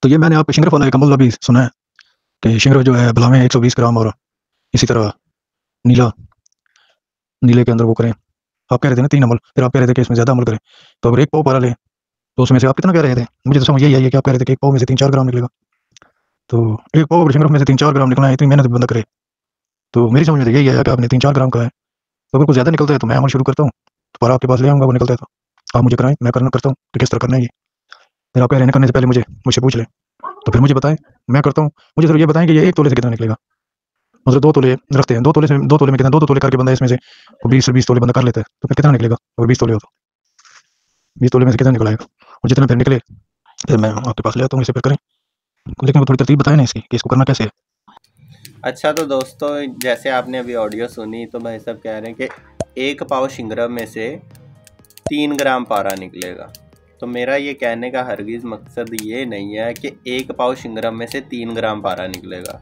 तो ये मैंने आपको शिंगरफ वाला एक अमल अभी सुना है कि शिंगरफ जो है भलावें 120 ग्राम और इसी तरह नीला नीले के अंदर वो करें। आप कह रहे थे ना 3 अमल, फिर आप कह रहे थे कि इसमें ज़्यादा अमल करें। तो अगर 1 पाव पारा लें, तो उसमें से आप कितना कह रहे थे? मुझे तो समझ यही आई है कि आप कह रहे थे कि 1 पाव में से 3-4 ग्राम निकलेगा। तो 1 पाव अगर शिंगरफ में से 3-4 ग्राम निकलना है, इतनी मेहनत भी बंदा करे। तो मेरी समझ में तो यही आया कि आपने 3-4 ग्राम कहा है। तो अगर कुछ ज़्यादा निकलता है तो मैं अमल शुरू करता हूँ। तो पारा आपके पास ले आऊँगा वो निकलता है तो। आप मुझे कराएँ, मैं करता हूँ कि किस तरह करना है ये। फिर आप कह रहे हैं ना करने से पहले मुझसे पूछ लें। तो फिर मुझे बताएँ, मैं करता हूँ। मुझे सिर्फ ये बताएँ कि ये 1 तोले से कितना निकलेगा? मतलब 2 तोले रखते हैं, 2 तोले से 2 तोले में कितना 2-2 तोले करके बंदा इसमें से 20 से 20 तोले बंदा कर लेता है, तो फिर कितना निकलेगा? अगर 20 तोले हो तो 20 तोले में से कितना निकल आएगा? और जितना फिर निकले, फिर मैं आपके पास ले आता हूँ, इसे फिर करें। लेकिन वो थोड़ी तरतीब बताएँ ना इसकी कि इसको करना कैसे है? अच्छा, तो दोस्तों जैसे आपने अभी ऑडियो सुनी तो भाई साहब कह रहे हैं कि 1 पाव शिंगरफ में से 3 ग्राम पारा निकलेगा। तो मेरा ये कहने का हरगिज़ मकसद ये नहीं है कि 1 पाव शिंगरफ में से 3 ग्राम पारा निकलेगा।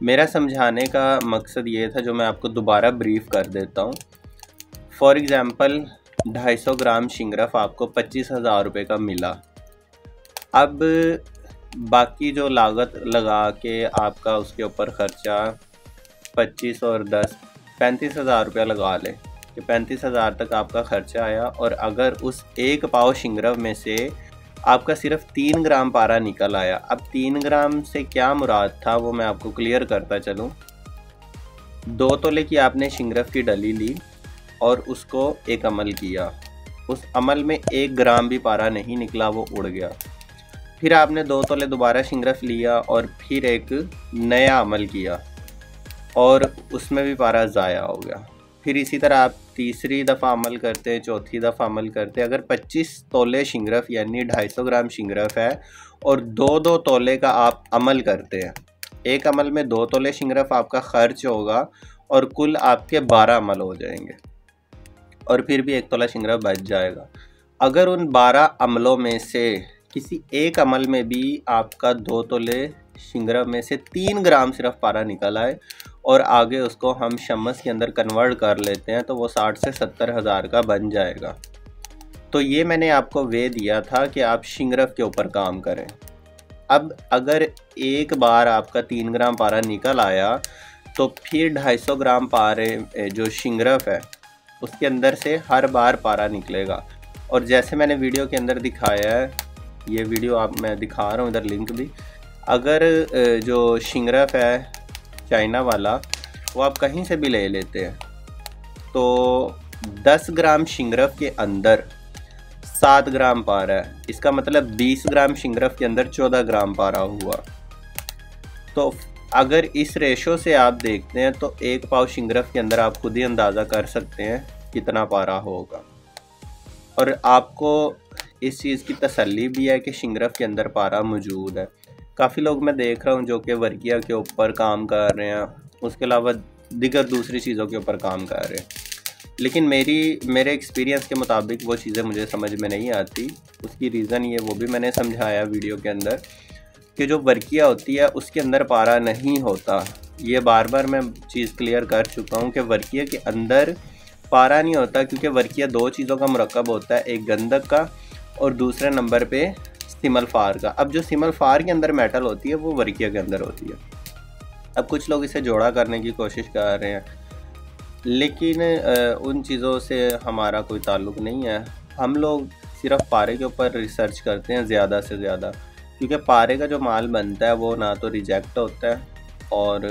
मेरा समझाने का मकसद ये था, जो मैं आपको दोबारा ब्रीफ कर देता हूँ। फॉर एग्ज़ाम्पल 250 ग्राम शिंगरफ आपको 25,000 रुपये का मिला। अब बाकी जो लागत लगा के आपका उसके ऊपर ख़र्चा 25 और 10 35,000 रुपया लगा लें कि 35,000 तक आपका ख़र्चा आया। और अगर उस 1 पाव शिंगरफ में से आपका सिर्फ 3 ग्राम पारा निकल आया। अब 3 ग्राम से क्या मुराद था वो मैं आपको क्लियर करता चलूँ। 2 तोले की आपने शिंगरफ की डली ली और उसको एक अमल किया। उस अमल में 1 ग्राम भी पारा नहीं निकला, वो उड़ गया। फिर आपने 2 तोले दोबारा शिंगरफ लिया और फिर एक नया अमल किया और उसमें भी पारा ज़ाया हो गया। फिर इसी तरह आप तीसरी दफ़ा अमल करते हैं, चौथी दफ़ा अमल करते हैं। अगर 25 तोले शिंगरफ यानी 250 ग्राम शिंगरफ है और 2-2 तोले का आप अमल करते हैं, एक अमल में 2 तोले शिंगरफ आपका खर्च होगा और कुल आपके 12 अमल हो जाएंगे और फिर भी 1 तोला शिंगरफ बच जाएगा। अगर उन 12 अमलों में से किसी एक अमल में भी आपका 2 तोले शिंगरफ में से 3 ग्राम सिर्फ पारा निकल आए और आगे उसको हम शम्स के अंदर कन्वर्ट कर लेते हैं, तो वो 60 से 70 हज़ार का बन जाएगा। तो ये मैंने आपको वे दिया था कि आप शिंगरफ के ऊपर काम करें। अब अगर एक बार आपका 3 ग्राम पारा निकल आया तो फिर 250 ग्राम पारे जो शिंगरफ है उसके अंदर से हर बार पारा निकलेगा। और जैसे मैंने वीडियो के अंदर दिखाया है, ये वीडियो आप मैं दिखा रहा हूँ इधर लिंक भी। अगर जो शिंगरफ है चाइना वाला वो आप कहीं से भी ले लेते हैं तो 10 ग्राम शिंगरफ के अंदर 7 ग्राम पारा है। इसका मतलब 20 ग्राम शिंगरफ के अंदर 14 ग्राम पारा हुआ। तो अगर इस रेशो से आप देखते हैं तो 1 पाव शिंगरफ के अंदर आप खुद ही अंदाज़ा कर सकते हैं कितना पारा होगा। और आपको इस चीज़ की तसल्ली भी है कि शिंगरफ के अंदर पारा मौजूद है। काफ़ी लोग मैं देख रहा हूँ जो कि वर्किया के ऊपर काम कर रहे हैं, उसके अलावा दिगर दूसरी चीज़ों के ऊपर काम कर रहे हैं, लेकिन मेरे एक्सपीरियंस के मुताबिक वो चीज़ें मुझे समझ में नहीं आती। उसकी रीज़न ये वो भी मैंने समझाया वीडियो के अंदर कि जो वर्किया होती है उसके अंदर पारा नहीं होता। ये बार बार मैं चीज़ क्लियर कर चुका हूँ कि वर्किया के अंदर पारा नहीं होता, क्योंकि वर्किया 2 चीज़ों का मुरक्कब होता है, एक गंधक का और दूसरे नंबर पे सिमल्फार का। अब जो सिमल्फार के अंदर मेटल होती है वो वर्किया के अंदर होती है। अब कुछ लोग इसे जोड़ा करने की कोशिश कर रहे हैं, लेकिन उन चीज़ों से हमारा कोई ताल्लुक़ नहीं है। हम लोग सिर्फ पारे के ऊपर रिसर्च करते हैं ज़्यादा से ज़्यादा, क्योंकि पारे का जो माल बनता है वो ना तो रिजेक्ट होता है और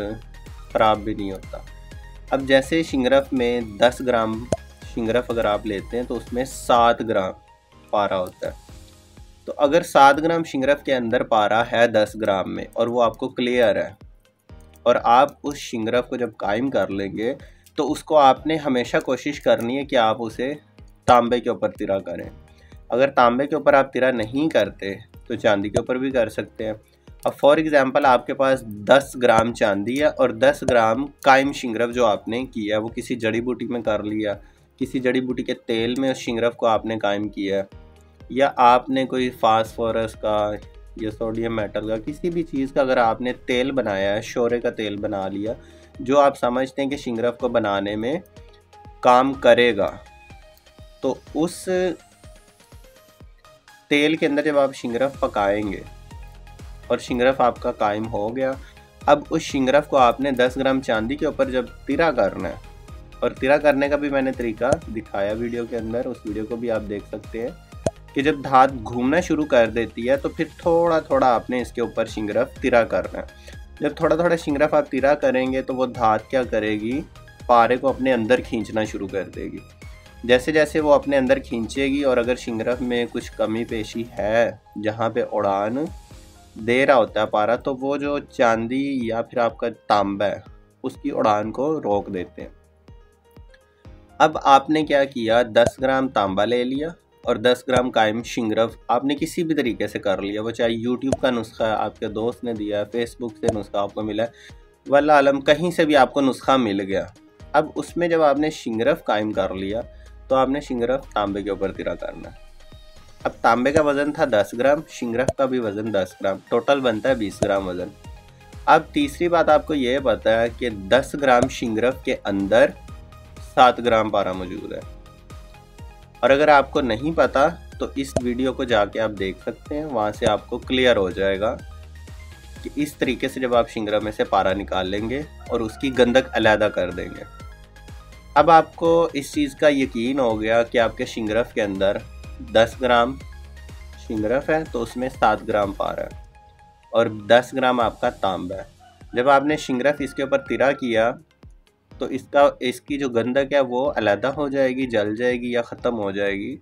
ख़राब भी नहीं होता। अब जैसे शिंगरफ में 10 ग्राम शिंगरफ अगर आप लेते हैं तो उसमें 7 ग्राम पारा होता है। तो अगर 7 ग्राम शिंगरफ के अंदर पारा है 10 ग्राम में और वो आपको क्लियर है और आप उस शिंगरफ को जब कायम कर लेंगे तो उसको आपने हमेशा कोशिश करनी है कि आप उसे तांबे के ऊपर तिरा करें। अगर तांबे के ऊपर आप तिरा नहीं करते तो चांदी के ऊपर भी कर सकते हैं। अब फॉर एग्ज़ाम्पल आपके पास 10 ग्राम चांदी है और 10 ग्राम कायम शिंगरफ जो आपने किया वो किसी जड़ी बूटी में कर लिया, किसी जड़ी बूटी के तेल में उस शिंगरफ को आपने कायम किया, या आपने कोई फास्फोरस का या सोडियम मेटल का किसी भी चीज़ का अगर आपने तेल बनाया है, शोरे का तेल बना लिया जो आप समझते हैं कि शिंगरफ को बनाने में काम करेगा, तो उस तेल के अंदर जब आप शिंगरफ पकाएंगे और शिंगरफ आपका कायम हो गया। अब उस शिंगरफ को आपने 10 ग्राम चांदी के ऊपर जब तिरा करना है, और तिरा करने का भी मैंने तरीका दिखाया वीडियो के अंदर, उस वीडियो को भी आप देख सकते हैं कि जब धात घूमना शुरू कर देती है तो फिर थोड़ा थोड़ा आपने इसके ऊपर शिंगरफ तिरा करना है। जब थोड़ा थोड़ा शिंगरफ आप तिरा करेंगे तो वो धात क्या करेगी, पारे को अपने अंदर खींचना शुरू कर देगी। जैसे जैसे वो अपने अंदर खींचेगी और अगर शिंगरफ में कुछ कमी पेशी है जहाँ पे उड़ान दे रहा होता है पारा, तो वो जो चांदी या फिर आपका तांबा है उसकी उड़ान को रोक देते हैं। अब आपने क्या किया, 10 ग्राम तांबा ले लिया और 10 ग्राम कायम शिंगरफ आपने किसी भी तरीके से कर लिया, वो चाहे यूट्यूब का नुस्खा है, आपके दोस्त ने दिया, फेसबुक से नुस्खा आपको मिला, वल्लाह आलम कहीं से भी आपको नुस्खा मिल गया। अब उसमें जब आपने शिंगरफ कायम कर लिया तो आपने शिंगरफ तांबे के ऊपर तिरा करना है। अब तांबे का वज़न था 10 ग्राम, शिंगरफ का भी वज़न 10 ग्राम, टोटल बनता है 20 ग्राम वज़न। अब तीसरी बात आपको ये पता है कि 10 ग्राम शिंगरफ के अंदर 7 ग्राम पारा मौजूद है। और अगर आपको नहीं पता तो इस वीडियो को जाके आप देख सकते हैं, वहाँ से आपको क्लियर हो जाएगा कि इस तरीके से जब आप शिंगरफ में से पारा निकाल लेंगे और उसकी गंधक अलहदा कर देंगे। अब आपको इस चीज़ का यकीन हो गया कि आपके शिंगरफ के अंदर 10 ग्राम शिंगरफ है तो उसमें 7 ग्राम पारा है और 10 ग्राम आपका तांबा है। जब आपने शिंगरफ इसके ऊपर तिरा किया तो इसकी जो गंधक है वो अलहदा हो जाएगी, जल जाएगी या ख़त्म हो जाएगी,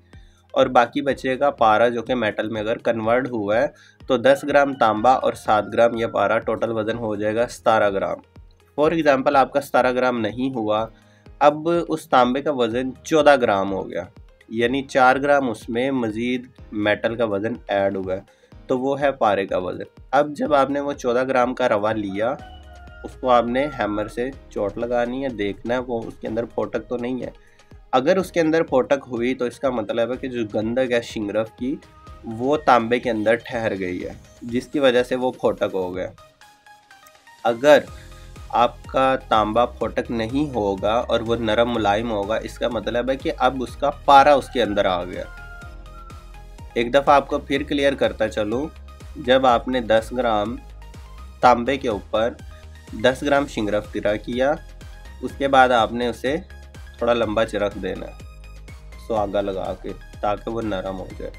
और बाकी बचेगा पारा जो कि मेटल में अगर कन्वर्ट हुआ है तो 10 ग्राम तांबा और 7 ग्राम यह पारा, टोटल वज़न हो जाएगा 17 ग्राम। फॉर एग्ज़ाम्पल आपका 17 ग्राम नहीं हुआ, अब उस तांबे का वज़न 14 ग्राम हो गया, यानी 4 ग्राम उसमें मज़ीद मेटल का वज़न ऐड हुआ है, तो वो है पारे का वज़न। अब जब आपने वो 14 ग्राम का रवा लिया, उसको आपने हैमर से चोट लगानी है, देखना है वो उसके अंदर फोटक तो नहीं है। अगर उसके अंदर फोटक हुई तो इसका मतलब है कि जो गंधक है शिंगरफ की वो तांबे के अंदर ठहर गई है, जिसकी वजह से वो फोटक हो गया। अगर आपका तांबा फोटक नहीं होगा और वो नरम मुलायम होगा, इसका मतलब है कि अब उसका पारा उसके अंदर आ गया। एक दफ़ा आपको फिर क्लियर करता चलूँ, जब आपने 10 ग्राम तांबे के ऊपर 10 ग्राम शिंगरफ तिरा किया, उसके बाद आपने उसे थोड़ा लंबा चिरक देना है सुहागा लगा के, ताकि वो नरम हो जाए।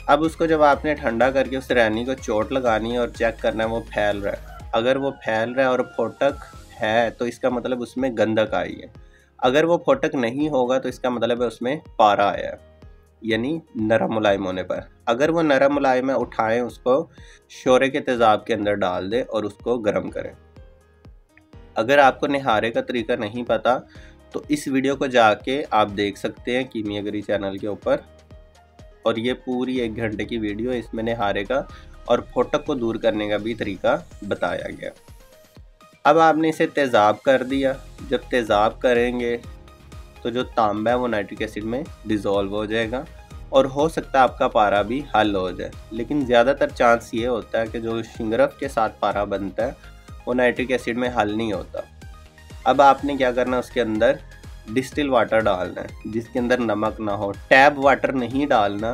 अब उसको जब आपने ठंडा करके उस रैनी को चोट लगानी है और चेक करना है वो फैल रहा है। अगर वो फैल रहा है और फोटक है तो इसका मतलब उसमें गंधक आई है। अगर वो फोटक नहीं होगा तो इसका मतलब है उसमें पारा आया है, यानी नरम मुलायम होने पर। अगर वो नरम मुलायम है, उठाएं उसको, शोरे के तेज़ाब के अंदर डाल दें और उसको गर्म करें। अगर आपको निहारे का तरीका नहीं पता तो इस वीडियो को जाके आप देख सकते हैं कीमियागरी चैनल के ऊपर, और ये पूरी 1 घंटे की वीडियो है, इसमें निहारे का और फोटक को दूर करने का भी तरीका बताया गया। अब आपने इसे तेज़ाब कर दिया। जब तेज़ाब करेंगे तो जो तांबा है वो नाइट्रिक एसिड में डिज़ोल्व हो जाएगा और हो सकता है आपका पारा भी हल हो जाए, लेकिन ज़्यादातर चांस ये होता है कि जो शिंगरफ के साथ पारा बनता है वो नाइट्रिक एसिड में हल नहीं होता। अब आपने क्या करना है, उसके अंदर डिस्टिल वाटर डालना है जिसके अंदर नमक ना हो। टैप वाटर नहीं डालना।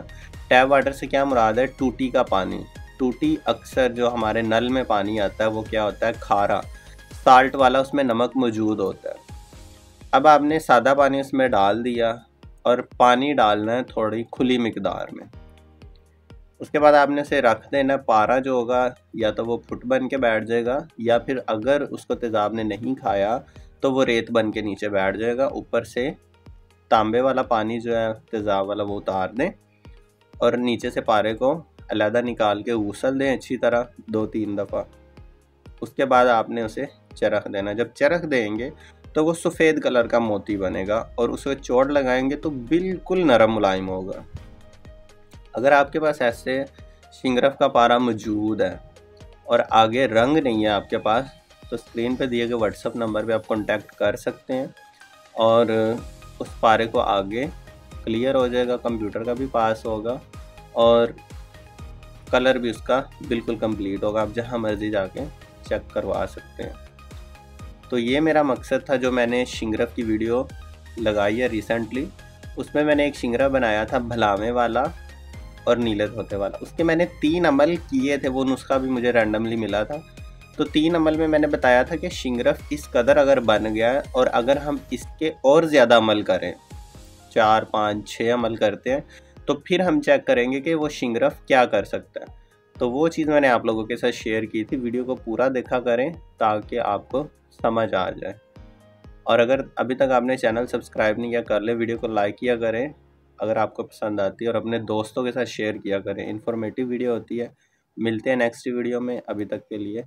टैप वाटर से क्या मुराद है, टूटी का पानी। टूटी अक्सर जो हमारे नल में पानी आता है वो क्या होता है, खारा, साल्ट वाला, उसमें नमक मौजूद होता है। अब आपने सादा पानी उसमें डाल दिया और पानी डालना है थोड़ी खुली मिकदार में। उसके बाद आपने उसे रख देना। पारा जो होगा या तो वो फुट बन के बैठ जाएगा या फिर अगर उसको तेज़ाब ने नहीं खाया तो वो रेत बन के नीचे बैठ जाएगा। ऊपर से तांबे वाला पानी जो है तेज़ाब वाला वो उतार दें और नीचे से पारे को अलहदा निकाल के गूसल दें अच्छी तरह 2-3 दफ़ा। उसके बाद आपने उसे चरख देना। जब चरख देंगे तो वो सफ़ेद कलर का मोती बनेगा और उसे चोट लगाएंगे तो बिल्कुल नरम मुलायम होगा। अगर आपके पास ऐसे शिंगरफ का पारा मौजूद है और आगे रंग नहीं है आपके पास, तो स्क्रीन पे दिए गए व्हाट्सएप नंबर पे आप कांटेक्ट कर सकते हैं और उस पारे को आगे क्लियर हो जाएगा, कंप्यूटर का भी पास होगा और कलर भी उसका बिल्कुल कंप्लीट होगा। आप जहां मर्ज़ी जाके चेक करवा सकते हैं। तो ये मेरा मकसद था जो मैंने शिंगरफ की वीडियो लगाई है रिसेंटली। उसमें मैंने एक शिंगरफ बनाया था भलावे वाला और नीले तोते वाला। उसके मैंने 3 अमल किए थे, वो नुस्खा भी मुझे रैंडमली मिला था। तो 3 अमल में मैंने बताया था कि शिंगरफ इस कदर अगर बन गया है और अगर हम इसके और ज़्यादा अमल करें, 4, 5, 6 अमल करते हैं, तो फिर हम चेक करेंगे कि वो शिंगरफ क्या कर सकता है। तो वो चीज़ मैंने आप लोगों के साथ शेयर की थी। वीडियो को पूरा देखा करें ताकि आपको समझ आ जाए। और अगर अभी तक आपने चैनल सब्सक्राइब नहीं किया, कर ले, वीडियो को लाइक किया करें अगर आपको पसंद आती है, और अपने दोस्तों के साथ शेयर किया करें। इन्फॉर्मेटिव वीडियो होती है। मिलते हैं नेक्स्ट वीडियो में, अभी तक के लिए